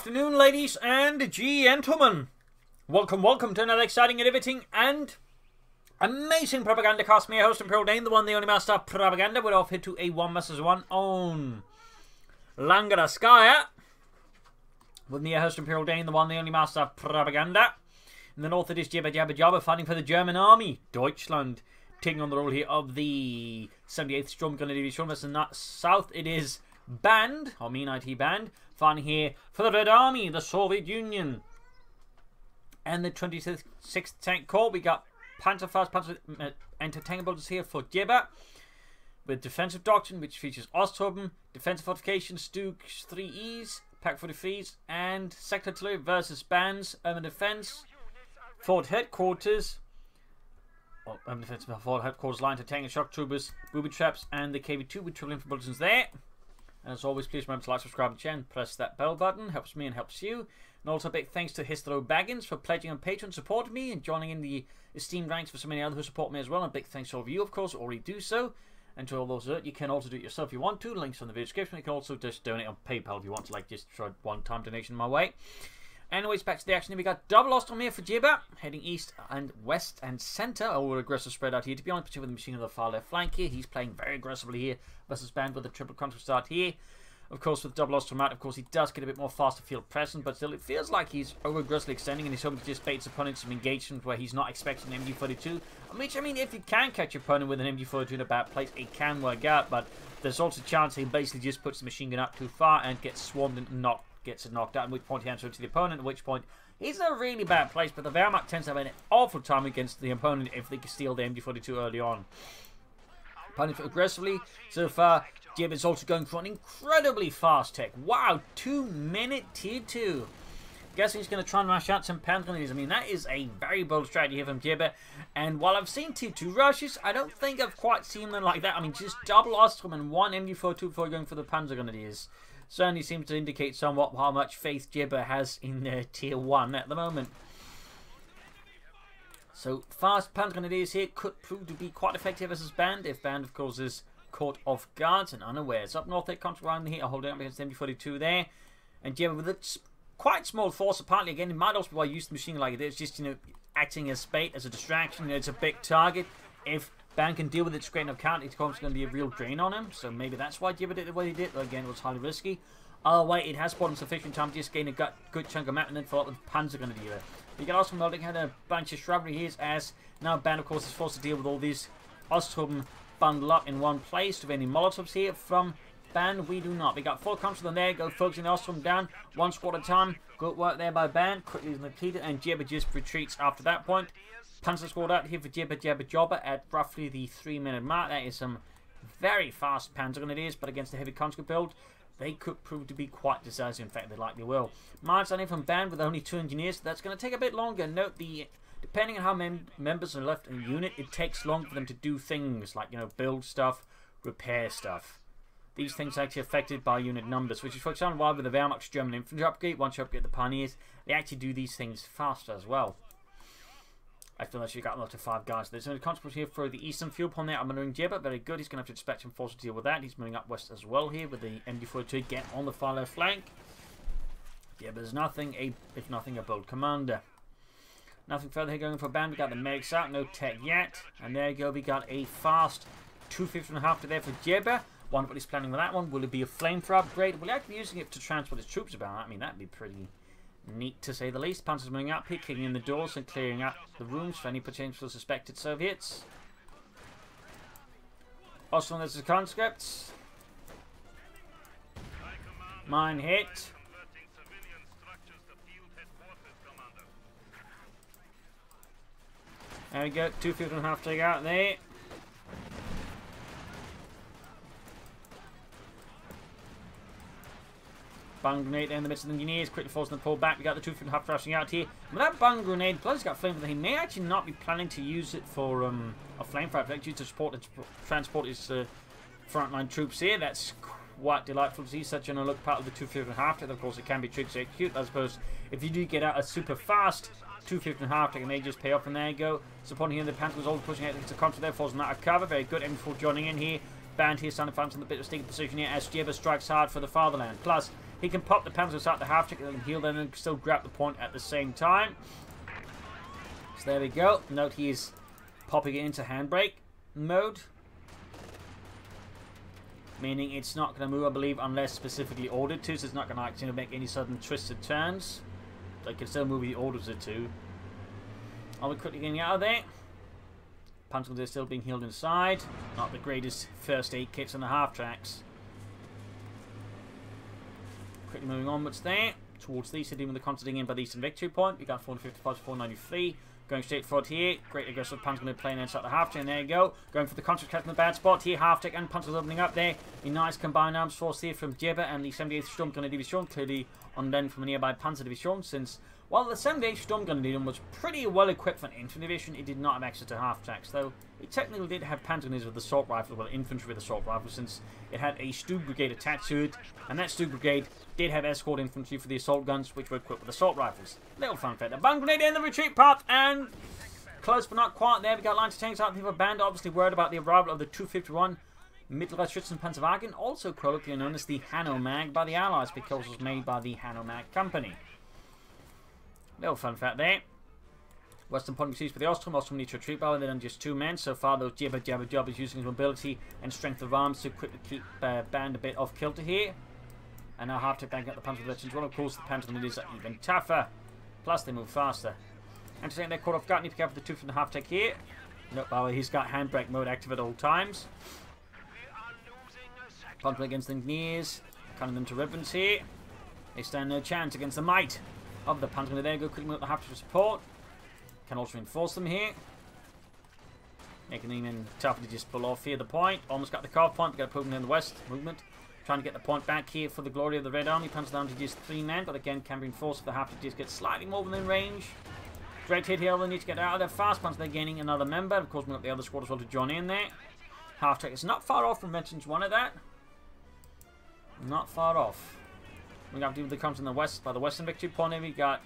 afternoon, ladies and gentlemen. Welcome to another exciting and riveting and amazing Propagandacast. Me, your host, Imperial Dane, the one, the only master of propaganda. We're off here to a 1 vs 1 on Langraskaya. With me, your host, Imperial Dane, the one, the only master of propaganda. In the north, it is JibberJabber fighting for the German army, Deutschland, taking on the role here of the 78th Storm Gunner Division. In the south, it is Band, or Mean IT Band, fighting here for the Red Army, the Soviet Union. And the 26th Tank Corps, we got Panzerfaust, Panzer anti-tank builders here for Jibber, with Defensive Doctrine, which features Ostturben, Defensive Fortifications, Dukes 3Es, Pack 43s, and Sector Artillery versus Bands, Urban Defense, Fort Headquarters, Urban Defense, Fort Headquarters, Line to Tank and Shock Troopers, Booby Traps, and the KV-2 with triple infantry bulletins there. And as always, please remember to like, subscribe, and share, and press that bell button. Helps me and helps you. And also a big thanks to Histro Baggins for pledging on Patreon, supporting me, and joining in the esteemed ranks for so many others who support me as well. And a big thanks to all of you, of course, who already do so. And to all those that you can also do it yourself if you want to. Links on the video description. You can also just donate on PayPal if you want to, like just try one-time donation my way. Anyways, back to the action. We got double Ostrom here for Jibber, heading east and west and centre. All aggressive spread out here. To be honest, particularly with the machine on the far left flank here, he's playing very aggressively here versus Band with a triple contra start here. Of course, with double Ostrom out, of course, he does get a bit more faster field presence, but still, it feels like he's over-aggressively extending, and he's hoping to just bait his opponent some engagement where he's not expecting an MG42. Which, I mean, if you can catch your opponent with an MG42 in a bad place, it can work out, but there's also a chance he basically just puts the machine gun up too far and gets swarmed and gets it knocked out, at which point he hands over to the opponent, at which point he's in a really bad place, but the Wehrmacht tends to have an awful time against the opponent if they can steal the MG42 early on. Punting aggressively so far. Jibber is also going for an incredibly fast tech. Wow, 2-minute tier 2. Guessing he's going to try and rush out some pound grenades. I mean, that is a very bold strategy here from Jibber. And while I've seen tier 2 rushes, I don't think I've quite seen them like that. I mean, just double Ostrom and one MG42 before going for the Panzer Grenadiers. Certainly seems to indicate somewhat how much faith Jibber has in tier 1 at the moment. So, fast Panzer Grenadiers here could prove to be quite effective as his Band, if Band, of course, is caught off guard and unawares. Up north, they control around here, holding up against MG42 there. And Jibber with a quite small force, apparently, again, it might also be why I use the machine like this, just, you know, acting as bait, as a distraction. You know, it's a big target. If Band can deal with it straight enough count, it's going to be a real drain on him. So maybe that's why Jibber did the way he did. Again, it was highly risky. Either way, it has bought him sufficient time to just gain a good chunk of map and then follow up with Panzer Grenadier. You can also note had a bunch of shrubbery here, as now Band, of course, is forced to deal with all these Ostrom bundle up in one place. Do we have any Molotovs here from Band? We do not. We got full control on there. Go focusing the Ostrom down. One squad at a time. Good work there by Band. Quickly completed, and Jibber just retreats after that point. Panzer squad out here for JibberJabber at roughly the 3-minute mark. That is some very fast Panzer Grenadiers, but against the heavy conscript build, they could prove to be quite decisive. In fact, they likely will. March on in from Band with only 2 engineers. That's going to take a bit longer. Note depending on how members are left in the unit, it takes long for them to do things like, you know, build stuff, repair stuff. These things are actually affected by unit numbers, which is, for example, why with the Wehrmacht's German infantry upgrade, once you upgrade the Pioneers, they actually do these things faster as well. I feel like you've got up to 5 guys. There's only consequence here for the eastern fuel pond there. I'm wondering Jibber, very good. He's going to have to expect some force to deal with that. He's moving up west as well here with the MG42 get on the far left flank. Jibber's nothing, if nothing, a bold commander. Nothing further here going for Band. We got the medics out, no tech yet. And there you go, we got a fast 250.5 to there for Jibber. Wonder what he's planning with that one. Will it be a flamethrower upgrade? Will he actually be using it to transport his troops about? I mean, that'd be pretty neat to say the least. Panzer's moving up here, kicking in the doors and clearing out the rooms for any potential suspected Soviets. Also, there's the conscripts. Mine hit. There we go, 250.5 take out there. Bung grenade in the midst of the engineers, quickly forcing the pull back. We got the 250.5 rushing out here. But that bung grenade, plus he's got flame, he may actually not be planning to use it for a flamethrower effect, due to transport his frontline troops here. That's quite delightful to see such an unlocked part of the 250.5. And of course, it can be tricky to execute. I suppose if you do get out a super fast 250.5, it may just pay off, and there you go. Supporting here, the Panthers also pushing out into contra there, forcing out of cover. Very good. M4 joining in here. Band here starting to find some bit of sticking position here as Jibber strikes hard for the fatherland. Plus, He can pop the Panzers out the half-tick and heal them and still grab the point at the same time. So there we go. Note he is popping it into handbrake mode. Meaning it's not going to move, I believe, unless specifically ordered to. So it's not going to actually make any sudden twisted turns. So it can still move if he orders it to. Are we quickly getting out of there? Panzers are still being healed inside. Not the greatest first aid kits on the half-tracks. Quickly moving onwards there. Towards the Eastern, dealing with the constantly in by the Eastern victory point. We got 455 to 493. Going straight forward here. Great aggressive punch going to play inside the half-tick. And there you go. Going for the contract catch in the bad spot here. Half-tick and punches opening up there. A nice combined arms force here from Jibber and the 78th Sturmgunner Division. Clearly on then from a nearby Panzer Division, since while the 78th Sturmgunner Division was pretty well equipped for an infantry division, it did not have access to half-tracks, though it technically did have Panzergunners with assault rifles, well, infantry with assault rifles, since it had a Stug Brigade attached to it, and that Stug Brigade did have escort infantry for the assault guns, which were equipped with assault rifles. Little fun fact. The bomb grenade in the retreat path, and close but not quite there. We got lines of tanks out of the band, obviously worried about the arrival of the 251 Mittlere Schützenpanzerwagen, also colloquially known as the Hanomag by the Allies, because it was made by the Hanomag Company. Little fun fact there. Western point received for the Ostrom. Ostrom needs to retreat by then just 2 men. So far, those JibberJabber is using his mobility and strength of arms to quickly keep Band a bit off kilter here. And now half-tick bank at the Panzer Legends. Well, of course, the Panzer are even tougher. Plus, they move faster. And to say they're caught off guard, need to be careful with the 2 from the half-tick here. Nope, by the way, he's got handbrake mode active at all times. Punching against the knees, cutting them to ribbons here. They stand no chance against the might of the Panzer. There you go, quickly move the half-tick support. Can also reinforce them here. Making them even tougher to just pull off here. The point. Almost got the carve point. We got to put them in the west movement. Trying to get the point back here for the glory of the Red Army. Panzer down to just 3 men. But again, can reinforce if they have to just get slightly more within range. Great hit here. They need to get out of there fast. Once they're gaining another member. Of course, we've got the other squad as well to join in there. Half-track is not far off from mentions one of that. Not far off. We have to do the comes in the west by the western victory point. We got.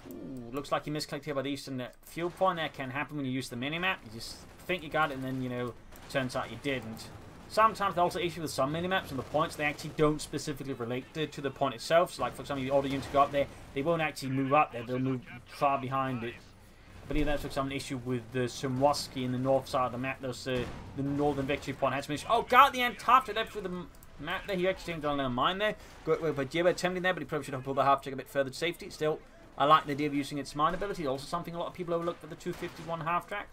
Ooh, looks like you misclicked here by the eastern fuel point. That can happen when you use the minimap. You just think you got it, and then, you know, turns out you didn't. Sometimes they also issue with some minimaps and the points. They actually don't specifically relate to the point itself. So, like, for example, you order units to go up there, they won't actually move up there. They'll move far behind it. I believe that's, for example, an issue with the Sumwoski in the north side of the map. Those, the northern victory point has been. Oh, God, the Antarctic depth with the map there. He actually didn't go down mine there. Good way for Jibber attempting there, but he probably should have pulled the half-check a bit further to safety. Still, I like the idea of using its mine ability. Also something a lot of people overlook for the 251 half-track.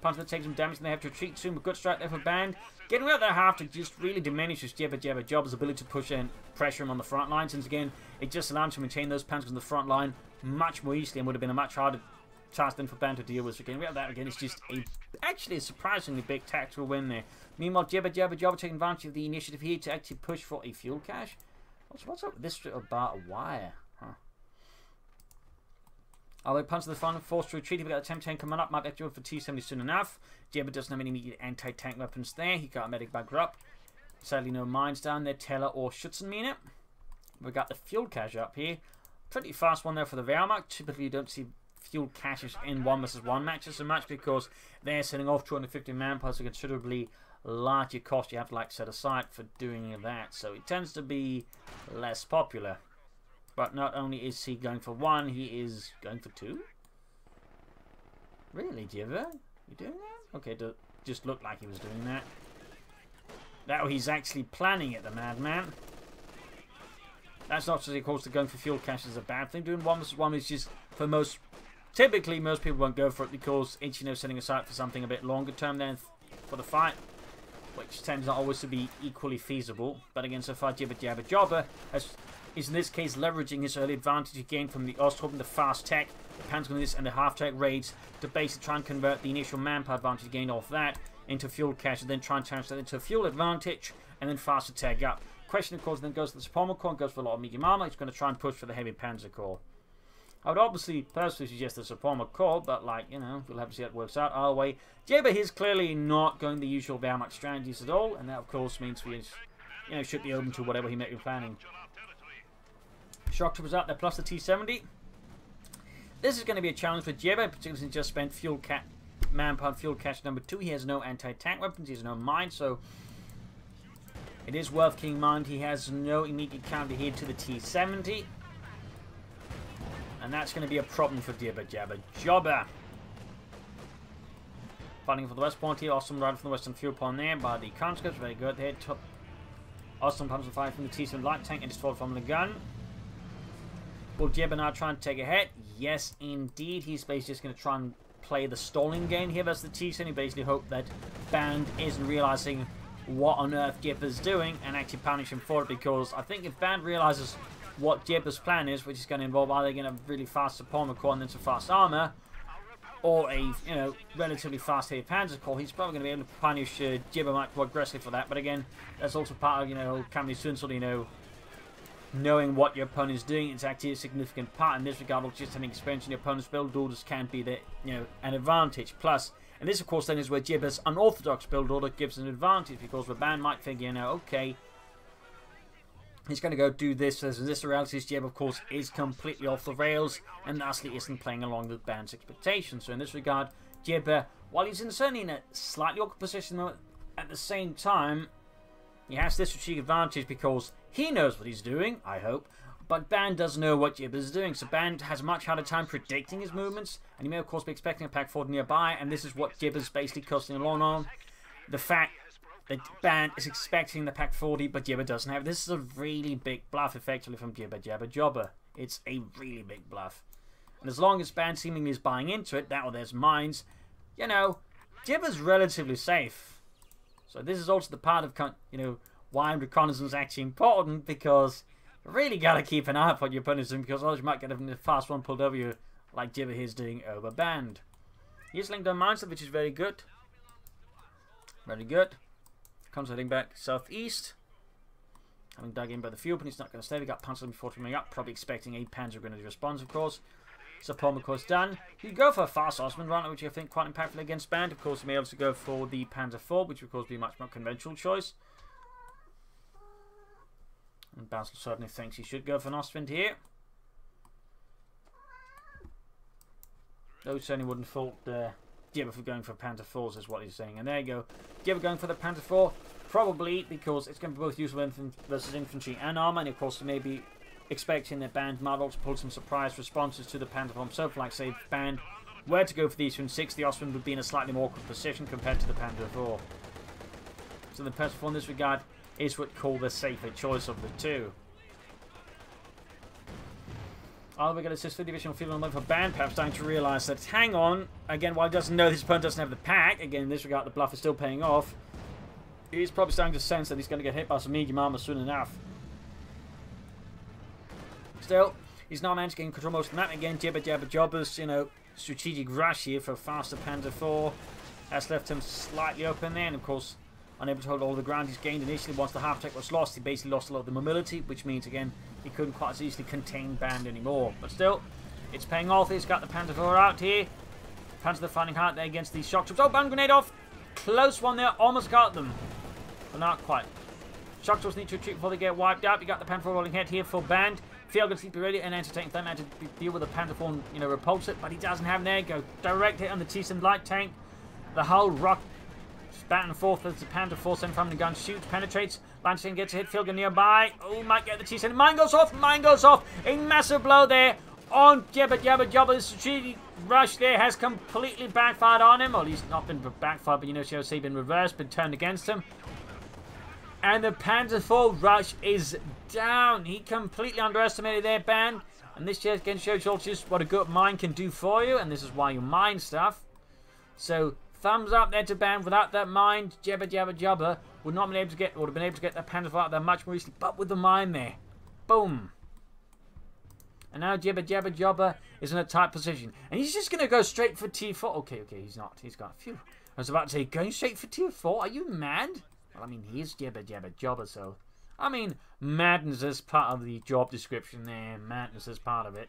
Punch that takes some damage and they have to retreat soon. But good strike there for Band. Getting rid of that half-track just really diminishes JibberJabber's ability to push and pressure him on the front line. Since again, it just allows him to maintain those panzers on the front line much more easily and would have been a much harder task than for Band to deal with. So getting rid of that again is just actually a surprisingly big tactical win there. Meanwhile, JibberJabber taking advantage of the initiative here to actually push for a fuel cache. What's up with this about a wire? Although Punch the final forced to retreat. We've got a temp tank coming up. Might be able to go for T-70 soon enough. Jibber doesn't have any immediate anti-tank weapons there. He got a medic bagger up. Sadly, no mines down there. Teller or Schützenmine. We've got the fuel cache up here. Pretty fast one there for the Wehrmacht. Typically, you don't see fuel caches in 1v1 matches so much because they're sending off 250 manpower, so considerably larger cost you have to like set aside for doing that. So it tends to be less popular. But not only is he going for 1, he is going for 2? Really, Jibber? You doing that? Okay, just looked like he was doing that. Now he's actually planning it, the madman. That's not just, of course, that going for fuel cache is a bad thing. Doing 1v1 is just, for most, typically most people won't go for it because it's, you know, setting aside for something a bit longer term than for the fight, which tends not always to be equally feasible. But again, so far, JibberJabber is in this case leveraging his early advantage he gained from the Ostrom, the fast tech, the Panzergunners, and the half-tech raids to basically try and convert the initial manpower advantage gained off that into fuel cache, and then try and transfer that into a fuel advantage, and then faster tag up. Question, of course, then goes to the Supremo Corps and goes for a lot of medium armor. He's going to try and push for the heavy Panzer Corps. I would obviously personally suggest the Supremo Corps, but, like, you know, we'll have to see how it works out. Our way, Jibber is clearly not going the usual Wehrmacht strategies at all, and that, of course, means we, you know, should be open to whatever he may be planning. Shock troopers out there, plus the T-70. This is going to be a challenge for Jibber, particularly since he just spent manpower fuel cache number 2. He has no anti-tank weapons, he has no mines, so It is worth keeping in mind he has no immediate counter here to the T-70. And that's going to be a problem for JibberJabber. Fighting for the west point here. Awesome run from the western fuel pond there by the conscripts. Very good. They took awesome pumps and fire from the T-70 light tank and just forward from the gun. Will Jibber now try and take a hit? Yes, indeed. He's basically just going to try and play the stalling game here versus the T-70. Basically hope that Band isn't realizing what on earth Jibber's doing and actually punish him for it, because I think if Band realizes what Jibber's plan is, which is going to involve either getting a really fast opponent core and then some fast armor, or a relatively fast heavy panzer core, he's probably going to be able to punish Jibber much more aggressively for that. But again, that's also part of coming soon, sort of knowing what your opponent is doing. It's actually a significant part in this regard. Just having experience in your opponent's build orders can be an advantage. Plus, and this of course then is where Jibber's unorthodox build order gives an advantage, because the Band might figure, okay, he's going to go do this. As this reality is, Jibber of course is completely off the rails and lastly isn't playing along with Band's expectations. So in this regard, Jibber, while he's certainly in a slightly awkward position, at the same time, he has this strategic advantage because he knows what he's doing, I hope, but Band doesn't know what Jibber's doing. So Band has a much harder time predicting his movements, and he may of course be expecting a pack forward nearby, and this is what Jibber's basically coasting along on. The fact that Band is expecting the pack 40, but Jibber doesn't have. This is a really big bluff, effectively, from JibberJabber. It's a really big bluff. And as long as Band seemingly is buying into it, that or there's mines, Jibber's relatively safe. So this is also the part of, why reconnaissance is actually important, because you really got to keep an eye on what your opponent's doing, because otherwise you might get a fast one pulled over you, like Jibber is doing over Band. He's linked on mindset, which is very good. Very good. Comes heading back southeast. Having dug in by the fuel, but he's not going to stay. They got panzer before coming up, probably expecting a panzer grenade response, of course. So Palm, of course, done. You go for a fast Osman run, which I think quite impactful against Band. Of course, you may also go for the Panzer IV, which of course be a much more conventional choice. And Basil certainly thinks he should go for an Ostwind here. Though he certainly wouldn't fault Jibber for going for Panzer IVs, is what he's saying. And there you go. Jibber going for the Panzer IV, probably because it's going to be both useful versus infantry and armor. And of course, he may be expecting that Band might also pull some surprise responses to the Panzer IV himself. Like, say, if Band were to go for the Eastern 6, the Ostwind would be in a slightly more awkward position compared to the Panzer IV. So the Panzer IV in this regard is what call the safer choice of the two. Either we're going to assist the divisional field on for Band, perhaps starting to realise that, hang on, again, while he doesn't know his opponent doesn't have the pack, again, in this regard, the bluff is still paying off. He's probably starting to sense that he's going to get hit by some medium armor soon enough. Still, he's not managed to gain control most of the map. Again, JibberJabber's, strategic rush here for a faster Panzer IV has left him slightly open there, and of course, unable to hold all the ground he's gained initially. Once the half-tech was lost, he basically lost a lot of the mobility, which means, again, he couldn't quite as easily contain Band anymore. But still, it's paying off. He's got the Panzer IV out here. Panzer finding hard there against these shock troops. Oh, Band grenade off! Close one there. Almost got them. But not quite. Shock troops need to retreat before they get wiped out. You got the Panzer IV rolling head here for Band. Feel going to be ready and entertain them to deal with the Panzer IV and, repulse it. But he doesn't have there. Go direct hit on the T-70 light tank. The hull rock back and forth as the Panzer IV sent from the gun shoots, penetrates. Lancing gets a hit, Filger nearby. Oh, might get the T-70. Mine goes off. Mine goes off. A massive blow there on JibberJabber. The strategic rush there has completely backfired on him. Well, he's not been backfired, but shall I say, been reversed, been turned against him. And the Panzer IV rush is down. He completely underestimated their Band. And this just again shows you just what a good mine can do for you. And this is why you mine stuff. So, thumbs up there to Band. Without that mine, JibberJabber would not have been able to get, would have been able to get that Panzer IV out there much more easily. But with the mine there, boom. And now JibberJabber is in a tight position. And he's just going to go straight for T4. Okay, he's not. He's got a few. I was about to say, going straight for T4? Are you mad? Well, he is JibberJabber, so... madness is part of the job description there. Madness is part of it.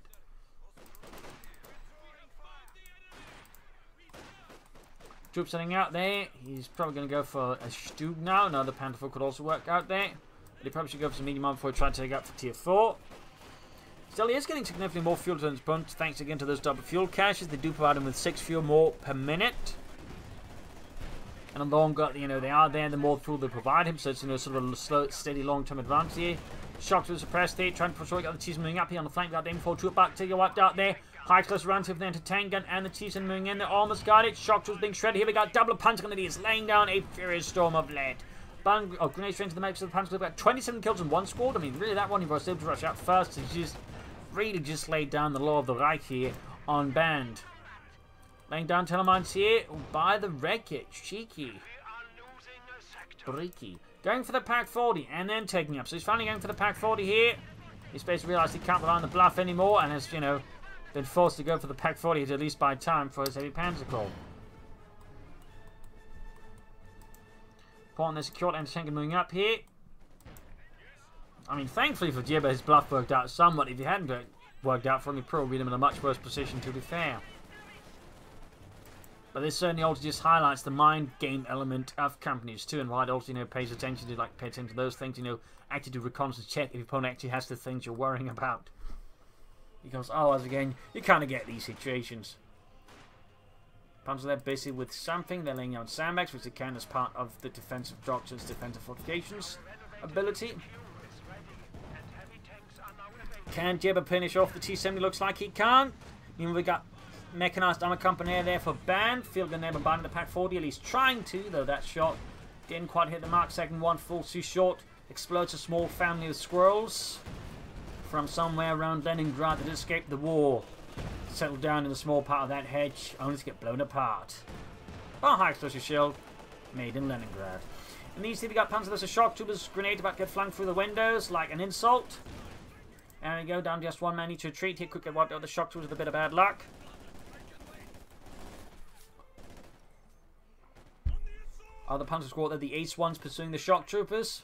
Troops sitting out there. He's probably going to go for a Stug now. Another Panzer IV could also work out there. But he probably should go for some medium armor before he tries to take out for Tier 4. Still, he is getting significantly more fuel to his opponent, thanks again to those double fuel caches. They do provide him with 6 fuel more per minute. And along got, you know, they are there, the more fuel they provide him, so it's, you know, sort of a slow, steady, long-term advantage here. Shock to suppressed here, trying to push away, got the Cheese moving up here on the flank, got the M4 to it back, take it wiped out there. High close around to the tank gun, and the Cheese moving in, they almost got it. Shock was being shredded here, we got double punch on it, laying down a furious storm of lead. Grenade straight into the max of the punch, we've got 27 kills in one squad. I mean, really, that one he was able to rush out first, he just really just laid down the law of the Reich here on Band. Laying down telemines here by the wreckage. Cheeky. Breaky. Going for the Pack 40 and then taking up. So he's finally going for the Pack 40 here. He's basically realised he can't rely on the bluff anymore and has, you know, been forced to go for the Pack 40 to at least buy time for his heavy panzer call. Important, there's a secure anti-tank moving up here. I mean, thankfully for Jibber, his bluff worked out somewhat. If he hadn't worked out for him, he'd probably been in a much worse position, to be fair. But this certainly also just highlights the mind game element of companies too, and why it also, you know, pays attention to, like, pay attention to those things, you know, actually do reconnaissance check if your opponent actually has the things you're worrying about. Because, otherwise, again, you kind of get these situations. Panzer there basically with something, they're laying out sandbags, which they can as part of the defensive doctrines, defensive fortifications ability. Can Jibber finish off the T-70? Looks like he can't. You know, we got mechanized armor company there for Band. Field gun there bombarding the Pack 40, at least trying to, though that shot didn't quite hit the mark. Second one falls too short. Explodes a small family of squirrels from somewhere around Leningrad that escaped the war. Settled down in a small part of that hedge, only to get blown apart. Oh, high explosive shield made in Leningrad. And these we got Panzer, there's a shock troopers grenade about to get flanked through the windows like an insult. There we go, down just one man each retreat. He could get wiped out the shock troopers with a bit of bad luck. The Panzer squad, they're the ace ones pursuing the shock troopers.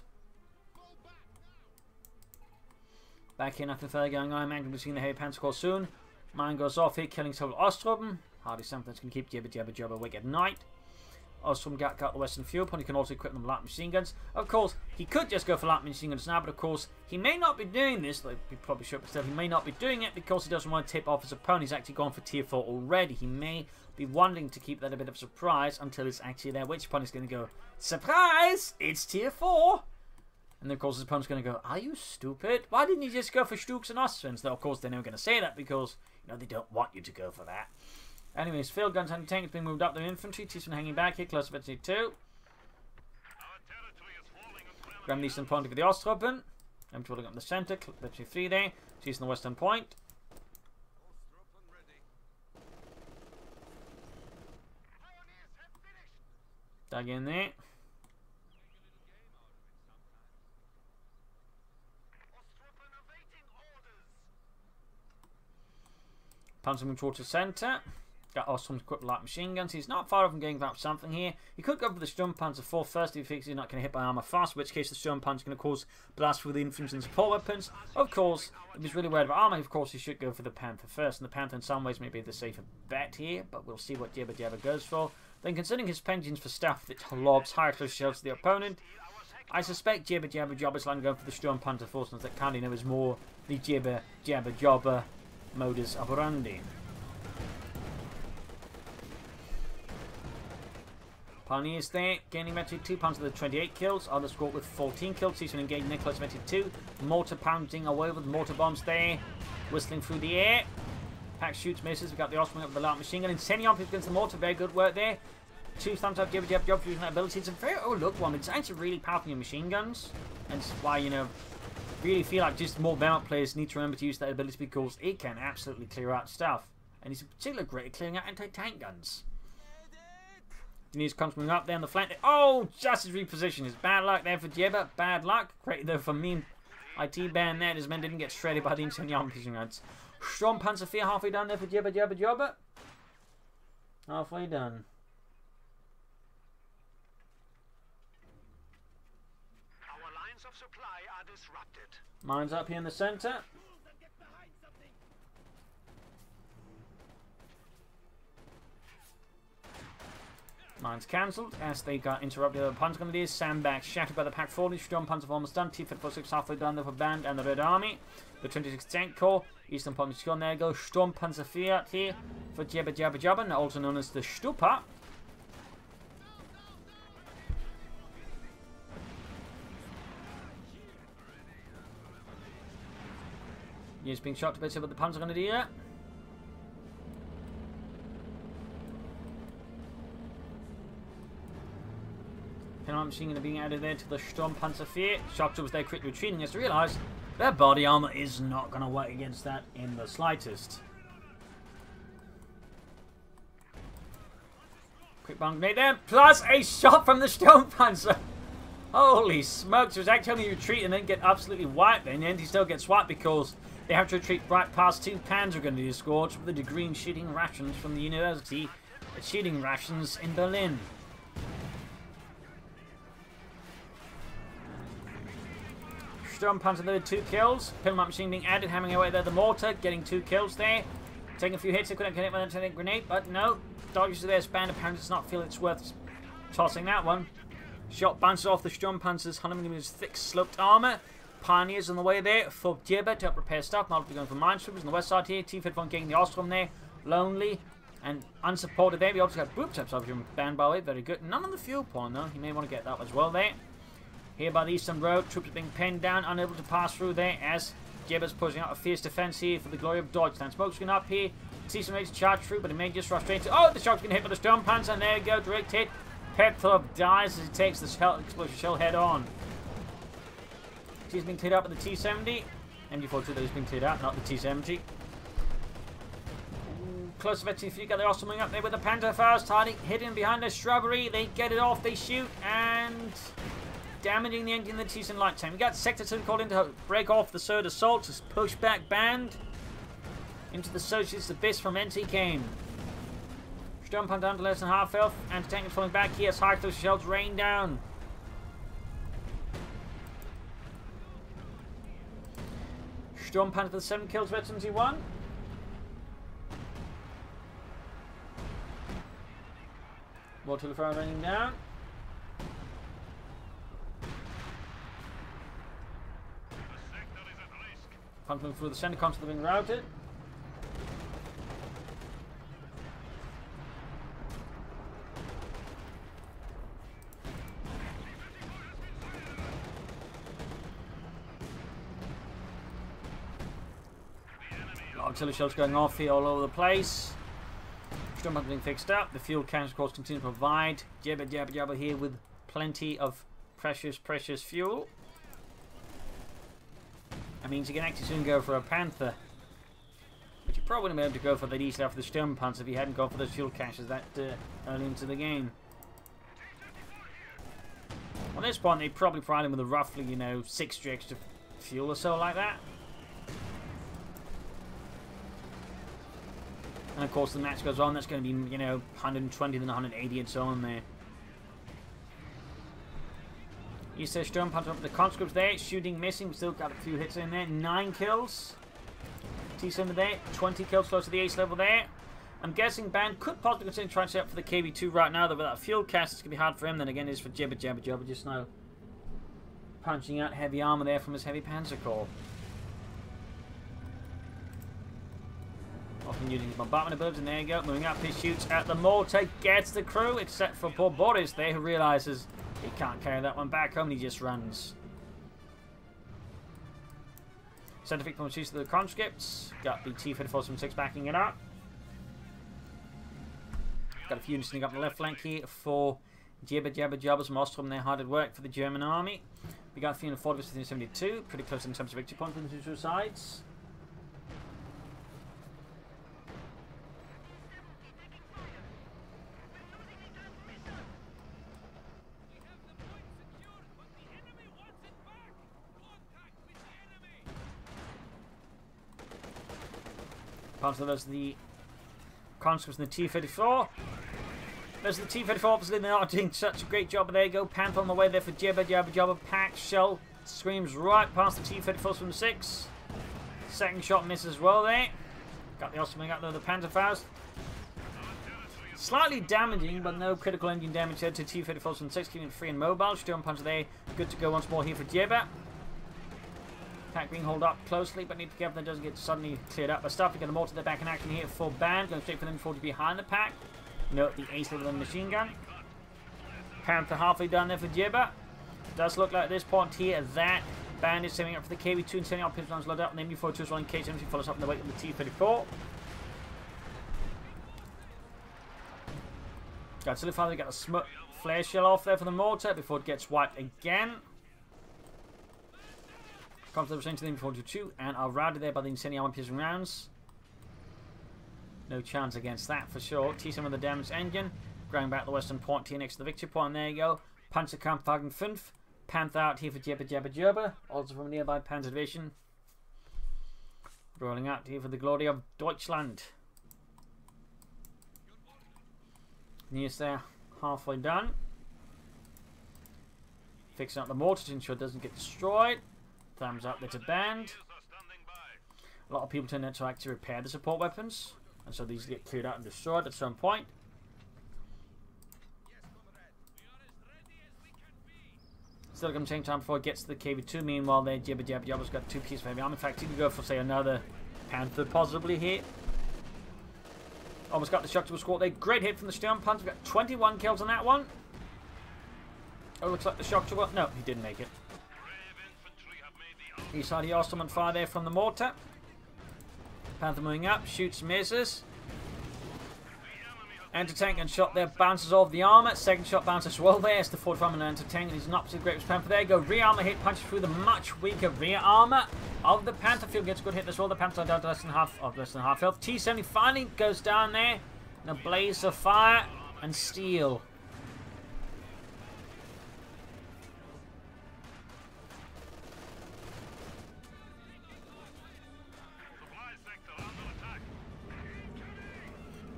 Back here, nothing further going on. Man can be seeing the heavy Panzer squad soon. Mine goes off here, killing several Ostroben. Hardly something that's going to keep JibberJabber awake at night. Ostroben got the Western fuel point. He can also equip them with light machine guns. Of course, he could just go for light machine guns now, but of course, he may not be doing this. Like, he probably should, but still, he may not be doing it because he doesn't want to tip off his opponent. He's actually gone for tier 4 already. He may be wanting to keep that a bit of a surprise until it's actually there, at which point he's going to go, surprise, it's tier 4. And then, of course, his opponent's going to go, are you stupid? Why didn't you just go for Stuks and Austrians? Though, of course, they're never going to say that because, you know, they don't want you to go for that. Anyways, field guns and tanks being moved up to infantry. T-1 hanging back here, close to infantry 2. Grand eastern point for the Ostropen. M2 looking up the centre, infantry 3 there. T-1 the western point. Dug in there. Panzer moving towards the centre. Got Ostroben's equipped light machine guns. He's not far from getting up something here. He could go for the Sturmpanzer 4 first if he thinks he's not going to hit by armour fast, in which case the Sturmpanzer is going to cause blast through the infantry and support weapons. Of course, if he's really worried about armour, of course he should go for the Panther first. And the Panther in some ways may be the safer bet here, but we'll see what JibberJabber goes for. Then considering his pensions for stuff that lobs higher close shells to the opponent, I suspect JibberJabber is likely going for the Sturmpanzer 4 since that kind of, you know, is more the JibberJabber modus operandi. Pioneers there, gaining Metric 2, Panzer with 28 kills, other squad with 14 kills, T-1 engaged Nicholas Metric 2, mortar pounding away with mortar bombs there, whistling through the air. Pack shoots, misses, we've got the Osprey up with the light machine gun, Incendium against the mortar, very good work there. 2 thumbs up, JibberJabber job for using that ability. It's a very overlooked one, it's actually really powerful in machine guns, and it's why, you know, really feel like just more Valorant players need to remember to use that ability because it can absolutely clear out stuff. And it's particularly great at clearing out anti-tank guns. Denise comes moving up there on the flank. Oh, just his reposition. It's bad luck there for Jibber. Bad luck. Great though for me. IT band there. His men didn't get shredded by the Incendium machine guns. Sturmpanzer 4 halfway done there for JibberJabber. Halfway done. Our lines of supply are disrupted. Mines up here in the centre. Mines cancelled as they got interrupted by the Panzer Grenadiers. Sandbags shattered by the Pack 40. Sturmpanzer almost done. T-46 halfway done there for Band and the Red Army. The 26th Tank Corps. Eastern Point gone. There you go. Sturmpanzer 4 here for JibberJabber, now also known as the Stupa. He's being shot to bits, see what the Panzer are going to do here. I'm machine gun being added there to the Sturmpanzer 4. Shocked was there quickly retreating as to realise their body armour is not going to work against that in the slightest. Quick bomb grenade there, plus a shot from the Sturmpanzer. Holy smokes, it was actually retreat and then get absolutely wiped. Then in the end he still gets wiped because they have to retreat right past 2 Panzer grenadier squads with the degree in shooting rations from the University at Shooting Rations in Berlin. Sturmpanzer there with 2 kills. Pillman machine being added, hammering away there the mortar, getting 2 kills there. Taking a few hits, they couldn't connect with a grenade, but no. Dodges to their span, apparently does not feel it's worth tossing that one. Shot bounces off the Sturmpanzer's 100mm thick sloped armour. Pioneers on the way there for Jibber to help repair stuff. Multiple going for minesweepers on the west side here. T-51 getting the Ostrom there. Lonely and unsupported there. We also got boop types of him banned by the way. Very good. None on the fuel point though. You may want to get that as well there. Here by the eastern road, troops are being pinned down, unable to pass through there as Jibber's pushing out a fierce defense here for the glory of Deutschland. Smoke's going up here. See some ready to charge through, but he may just rush straight into. Oh, the shot's going to hit by the Sturmpanzer, and there we go, direct hit. Petrov dies as he takes the explosive shell head on. He's been cleared up with the T-70. MG42 that has been cleared out, not the T-70. Close to if you got the Ostrom up there with the Panther first, hidden behind the shrubbery. They get it off, they shoot, and damaging the engine in the T-70 light tank. We got Sector 2 called in to break off the third assault. Just push back band into the Socialist abyss from NT came. Sturmpanzer down to less than half health. Anti-tank is falling back here as high close shells rain down. Sturmpanzer for 7 kills, Red 71. Water fire raining down. Pumping through the center console being routed. Artillery shells going off here all over the place. Sturmpanzer being fixed up. The fuel cans, of course, continue to provide JibberJabber here with plenty of precious fuel. That means you can actually soon go for a Panther. But you probably wouldn't be able to go for that easily after the Sturmpanzer if you hadn't gone for those fuel caches that early into the game. At this point, they probably provide him with a roughly, 60 extra fuel or so like that. And of course, the match goes on. That's going to be, 120 then 180 and so on there. You say Sturmpanzer up the conscripts there, shooting, missing. We still got a few hits in there. 9 kills. T-70 there, 20 kills close to the ace level there. I'm guessing Band could possibly consider trying to set up for the KB2 right now, though without a fuel cast, it's going to be hard for him. Then again, it is for JibberJabber just now punching out heavy armor there from his heavy Panzer Corps. Often using his bombardment abilities, and there you go, moving up, he shoots at the mortar, gets the crew, except for poor Boris there, who realises he can't carry that one back home, and he just runs. Scientific from shoots to the conscripts, got the T-3476 backing it up. Got a few units sneaking up the left flank here for JibberJabber's Ostrom there, hard at work for the German army. We got a few in the 40-72, pretty close in terms of victory points from the two sides. There's the conscripts in the T-34. There's the T-34, obviously they're not doing such a great job, but there you go. Panther on the way there for JibberJabber. Packed shell screams right past the T-34s from 6. Second shot misses as well there. Got the Ostrom up there with the Panther Faust. Slightly damaging, but no critical engine damage there to T-34s from 6, keeping it free and mobile. Sturmpanzer there, good to go once more here for Jibber. Attack being held up closely, but need to be careful that doesn't get suddenly cleared up by stuff. We got the mortar there back in action here for Band, going straight for them 40 behind the pack. Note the ace level on the machine gun. Panther halfway done there for Jibber. Does look like at this point here that Band is setting up for the KV2 and sending out pistons loaded up, and then MU42 as well in case anything follows up in the wake of the T-34. Got solidified, we got a flare shell off there for the mortar before it gets wiped again. Comes to the percentage of the MU42 and are routed there by the incendiary armor piercing rounds. No chance against that for sure. T7 with the damaged engine. Going back to the western point here next to the victory point. There you go. Panzerkampfwagen 5. Panther out here for JibberJabber. Also from a nearby Panzer Division. Rolling out here for the glory of Deutschland. Nearest there, halfway done. Fixing up the mortar to ensure it doesn't get destroyed. Thumbs up there to band. A lot of people tend to actually repair the support weapons, and so these get cleared out and destroyed at some point. Still going to take time before it gets to the KV2. Meanwhile, there, JibberJabber's got 2 pieces of heavy armor. In fact, he could go for, say, another Panther possibly here. Almost got the shock to a squad there. Great hit from the Sturmpanzer. We've got 21 kills on that one. Oh, looks like the shock to... No, he didn't make it. He saw the Ostrom on fire there from the mortar. Panther moving up. Shoots, misses. Anti-tank and shot there, bounces off the armor. Second shot bounces as well there. It's the 45 and anti-tank. He's not particularly great with Panther. There you go. Rear armor hit punches through the much weaker rear armor of the Panther. Field gets a good hit as well. The Panther down to less than half health. T70 finally goes down there in a blaze of fire and steel.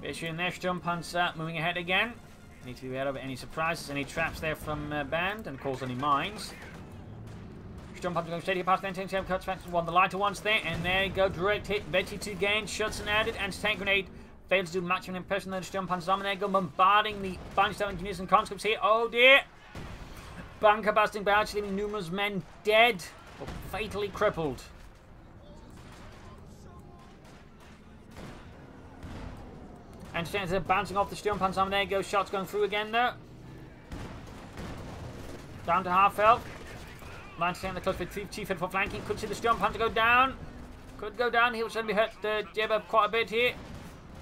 Issuing their Sturmpanzer moving ahead again. Need to be aware of any surprises, any traps there from Band, and of course any mines. Sturmpanzer going steady past the anti-tank cuts back to one of the lighter ones there, and there you go, direct hit, Betty 2 gain, shots and added, anti-tank grenade. Fails to do much of an impression on the Sturmpanzer armor. There you go, bombarding the Bunchdown engineers and conscripts here. Oh dear! Bunker busting barrage, leaving numerous men dead or fatally crippled. Anti-tanks are bouncing off the Sturmpanzer armor. There you go, shots going through again though. Down to half health. Anti-tank the close with T-Fed for flanking. Could see the Sturmpanzer go down. Could go down. He will certainly hurt Jabber quite a bit here.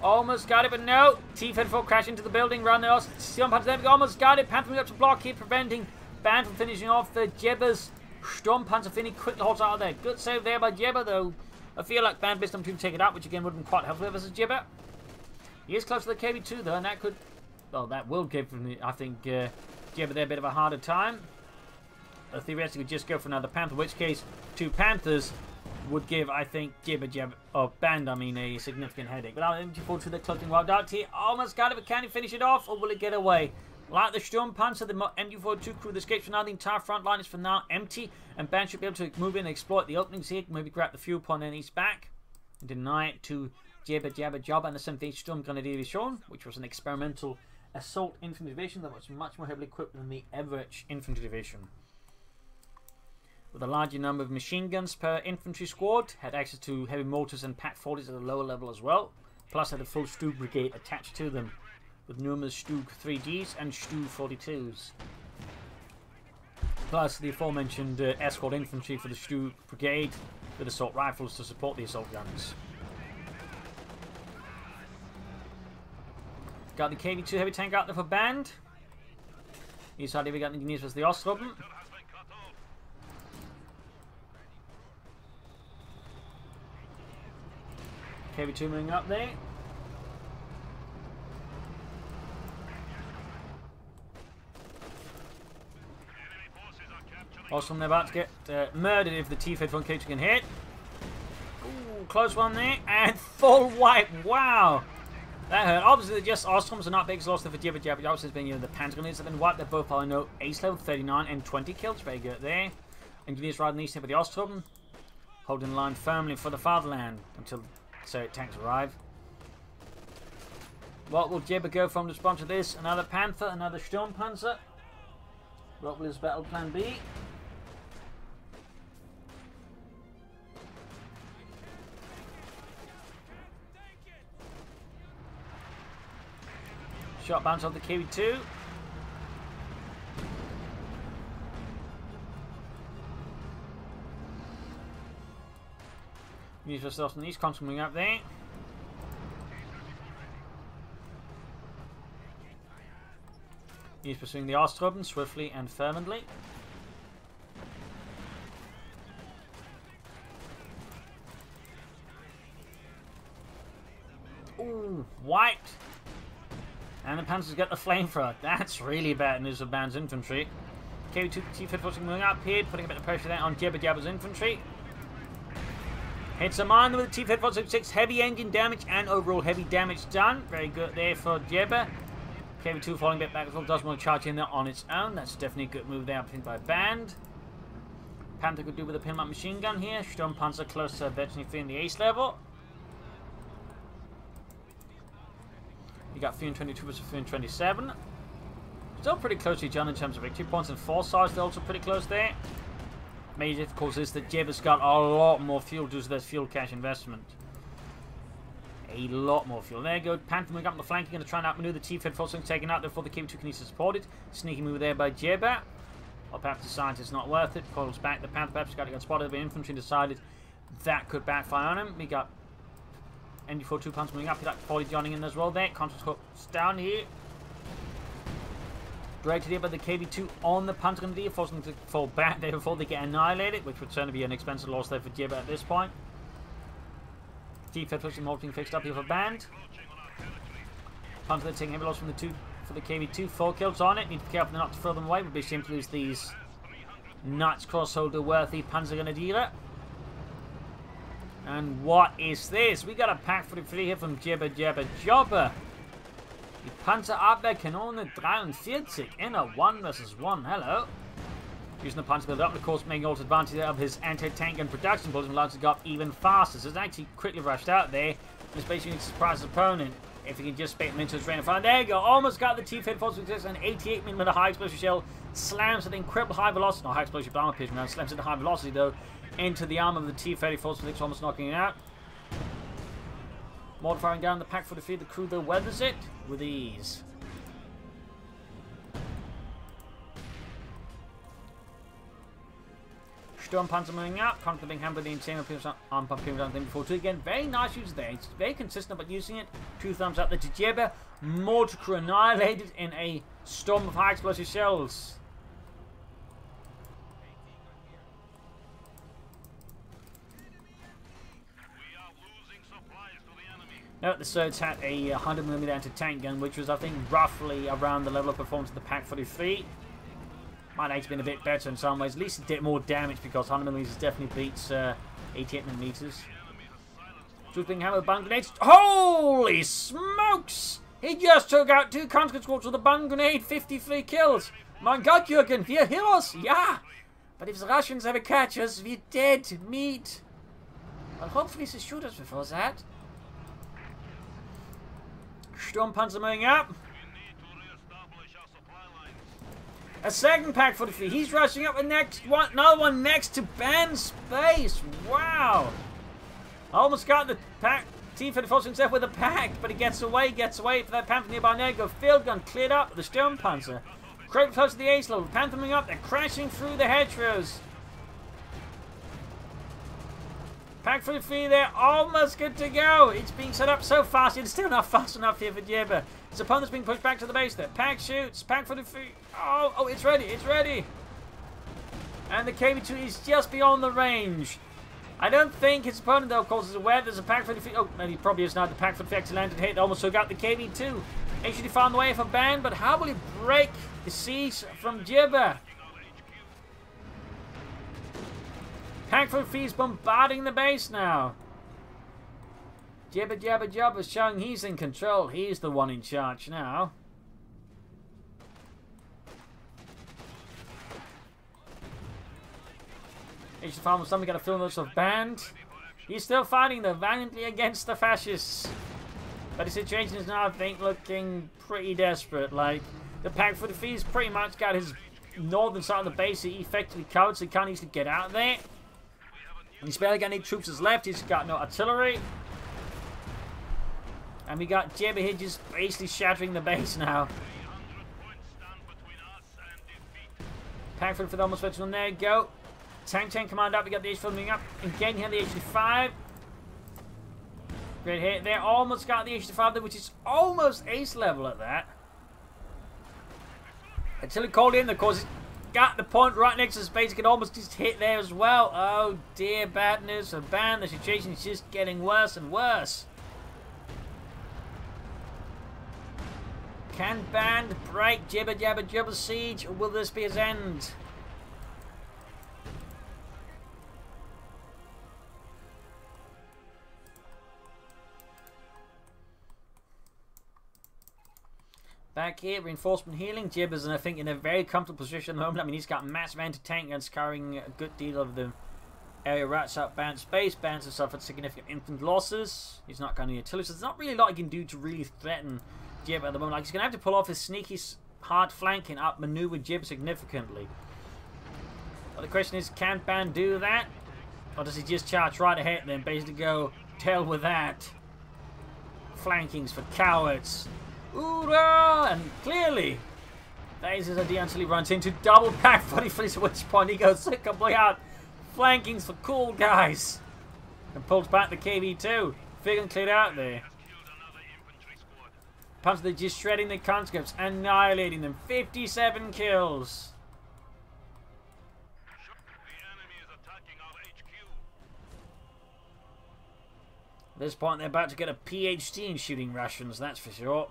Almost got it, but no. T-Fed 4 crash into the building. Run there. Sturmpanzer there. Almost got it. Panther up to block here, preventing Band from finishing off the Jabber's Sturmpanzer. Finny quickly holds out of there. Good save there by Jabber though. I feel like Band missed him to take it out, which again would have been quite helpful versus Jabber. He is close to the KV2 though, and that could... Well, that will give, I think, Jabber there a bit of a harder time. Theoretically, just go for another Panther, in which case 2 Panthers would give, I think, JibberJabber, or Band, I mean, a significant headache. But I'm looking forward to the closing wild out here. Almost got it, but can he finish it off, or will it get away? Like the Sturmpanzer, the MU42 crew that escapes from now, the entire front line is for now empty, and Band should be able to move in and exploit the openings here, maybe grab the fuel point, and he's back, and deny it to JibberJabber and the 7th Sturm Grenadier Division, which was an experimental assault infantry division that was much more heavily equipped than the average infantry division. With a larger number of machine guns per infantry squad, had access to heavy mortars and Pak 40s at a lower level as well, plus had a full Stug brigade attached to them, with numerous Stug 3Gs and Stug 42s. Plus the aforementioned escort infantry for the Stug brigade, with assault rifles to support the assault guns. Got the KV2 heavy tank out there for Band. He's had we got the engineers was the Ostrom. KV2 moving up there. Ostrom, they're about to get murdered if the T-Fed from KV2 can hit. Ooh, close one there. And full wipe. Wow. That hurt. Obviously, just Ostroms are not big loss for JibberJabber. Obviously, it's been, the Panther grenades have been wiped. They're both, I know, ace level 39 and 20 kills. Very good there. Engineers riding east here with the Ostrom, holding the line firmly for the fatherland until tanks arrive. What will Jibber go from to sponsor this? Another Panther, another Sturmpanzer. What will his battle plan be? Shot bounce off the KV2. Use yourself on these cons coming up there. He's pursuing the Arstruppen swiftly and fervently. Ooh, white! And the Panzers get the flamethrower. That's really bad news for Band's infantry. KV2 T-Fit forcing moving up here, putting a bit of pressure there on JibberJabber's infantry. Hits a mine with T-Fit 466, heavy engine damage and overall heavy damage done. Very good there for Jibber. KV2 falling a bit back as well, does want to charge in there on its own. That's definitely a good move there, I think, by Band. Panther could do with a pinmount machine gun here. Sturmpanzer close to virtually in the ace level. You got 322 versus 327. Still pretty close to each other in terms of victory points and force size. They're also pretty close there. Major, of course, is that Jibber's got a lot more fuel due to this fuel cash investment. A lot more fuel. There you go. Panther moving up on the flank. Going to try and outmaneuver the T-Fed forcing taken out there before the KV2 can easily support it. Sneaky move there by Jibber. Or perhaps decides it's not worth it. Pulls back. The Panther perhaps got to get spotted by infantry. Decided that could backfire on him. We got ND42 Panzer moving up. He got 40 joining in as well there. Contrast hooks down here. Directed here by the KV2 on the Panther Grenadier, forcing them to fall back there before they get annihilated, which would certainly be an expensive loss there for Jibber at this point. T-Fed pushing more being fixed up here for Band. Panther taking heavy loss from the KV2. 4 kills on it. Need to be careful not to throw them away. Would be a shame to lose these Knights Crossholder worthy Panzer Grenadier. And what is this? We got a pack for the free here from JibberJabber. Die Panzerabwehrkanone 43 in a 1 versus 1. Hello. Using the Panzer build up, of course, making all advantage of his anti-tank and production bullets, allowed to go up even faster. So it's actually quickly rushed out there. It's basically to surprise his opponent if he can just spit him into his rain of fire. There you go. Almost got the T-Fed force success. An 88mm high explosive shell slams at the incredible high velocity. Not high explosive armor piercing now. Slams at the high velocity though into the arm of the T-Fed force, almost knocking it out. Mortar firing down the pack for the field. The crew though weathers it with ease. Sturmpanzer moving up. Contra being hampered the insane arm pump down thing before 2 again. Very nice use there. It's very consistent about using it. 2 thumbs up there to Jibber. Mortar crew annihilated in a storm of high explosive shells. No, the Surge had a 100mm anti-tank gun, which was, I think, roughly around the level of performance of the Pack 43. Might have been a bit better in some ways. At least it did more damage because 100mm definitely beats 88mm. Troops being hammered with bung grenades. Holy smokes! He just took out 2 counter squads with a bung grenade. 53 kills. My God, Jürgen, wir heroes! Yeah! But if the Russians ever catch us, we're dead meat. Well, hopefully they shoot us before that. Sturmpanzer moving up. A second pack for the free. He's rushing up. Another one next to Band's base. Wow. Almost got the pack. T-Fed forcing himself with a pack, but he gets away for that Panther nearby. There you go. Field gun cleared up. The Sturmpanzer. Creep close to the ace level. Panther moving up. They're crashing through the hedgerows. Pack for the free there, almost good to go. It's being set up so fast, it's still not fast enough here for Jibber. His opponent's being pushed back to the base there. Pack shoots, pack for the free. Oh, it's ready, it's ready. And the KV2 is just beyond the range. I don't think his opponent, though, of course, is aware there's a pack for the free. Oh, maybe he probably is not. The pack for the free actually landed hit. Almost took out the KV2. Actually found the way for Band, but how will he break the siege from Jibber? Pack for Fees bombarding the base now. JibberJabber is showing he's in control. He's the one in charge now. H farm with somebody got a film of Band. He's still fighting though valiantly against the fascists. But the situation is now, I think, looking pretty desperate. Like, the Pack for the Fees pretty much got his northern side of the base he effectively covered, so he can't easily get out there. He's barely got any troops left. He's got no artillery. And we got Jibber here just basically shattering the base now. Packford for the almost veteran. There you go. Tank command up. We got the H4 moving up. Again here, the H5. Great hit there. Almost got the H5 there, which is almost ace level at that. Until he called in, of course, he's got the point right next to his face. He can almost just hit there as well. Oh dear, bad news for Band. The situation is just getting worse and worse. Can Band break JibberJabber's siege, or will this be his end? Back here, reinforcement healing. Jibber's, I think, in a very comfortable position at the moment. I mean, he's got massive anti-tank and carrying a good deal of the area rats out Band's space. Band has suffered significant infant losses. He's not going to utility. So there's not really a lot he can do to really threaten Jibber at the moment. Like, he's going to have to pull off his sneaky, hard flanking, outmaneuver Jibber significantly. But the question is, can Band do that? Or does he just charge right ahead and then basically go, "Tell with that. Flankings for cowards." Hoorah! And clearly, that is his idea until he runs into double pack 43, at which point he goes complete out. Flankings for cool guys. And pulls back the KV2. Figure cleared out there. Punch, they're just shredding the conscripts, annihilating them. 57 kills. At this point, they're about to get a PhD in shooting rations, that's for sure.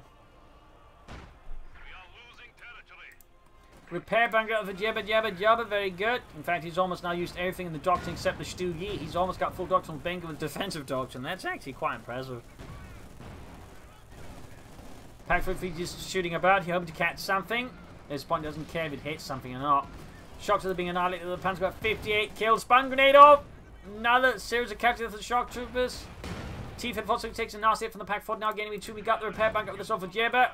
Repair bunker for JibberJabber, very good. In fact, he's almost now used everything in the doctrine except the Stu Yi. He's almost got full doctrinal bunker with defensive doctrine. That's actually quite impressive. Packfoot just shooting about. He hoping to catch something. At this point, doesn't care if it hits something or not. Shock trooper being annihilated. The Pan's got 58 kills. Spun grenade off. Another series of captures for the shock troopers. T-Fed Foster takes a nasty hit from the Pack-4. Now gaining me 2. We got the repair bunker with this off for Jibber.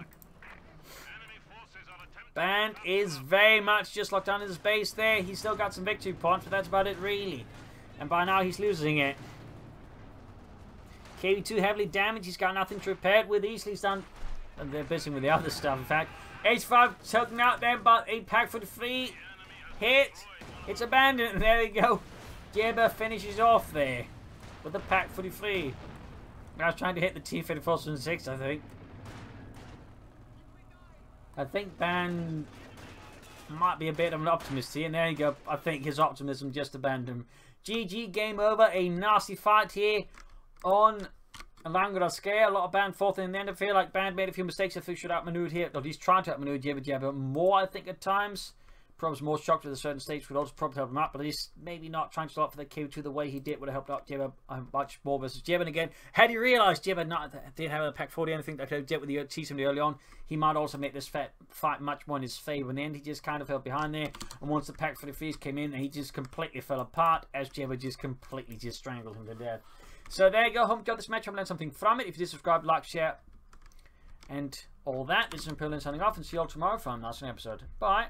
Band is very much just locked down in his base there. He's still got some victory points, but that's about it really. And by now he's losing it. KV2 heavily damaged. He's got nothing to repair it with. Easily done. And they're busy with the other stuff, in fact. H5 choking out there, but a pack for the free hit. It's abandoned. And there we go. Jibber finishes off there with the pack for the free. I was trying to hit the T-34-6, I think. I think Band might be a bit of an optimist here. And there you go. I think his optimism just abandoned him. GG, game over. A nasty fight here on Langraskaya. A lot of Band fourth in the end. I feel like Band made a few mistakes. I think should outmaneuvered here. Or he's trying to outmaneuver JibberJabber more, I think, at times. Probably more shocked with a certain stage would also probably help him out, but he's maybe not trying to start for the Q2 the way he did would have helped out Jibber much more versus Jibber. And again, had he realised Jibber didn't have a pack 40 anything that could have dealt with the T-Sim early on, he might also make this fight much more in his favour. In the end, he just kind of fell behind there, and once the pack 43s came in, he just completely fell apart as Jibber just completely just strangled him to death. So there you go. Hope you got this match. I've learned something from it. If you did, subscribe, like, share, and all that. This is Imperial signing off, and see you all tomorrow for another episode. Bye.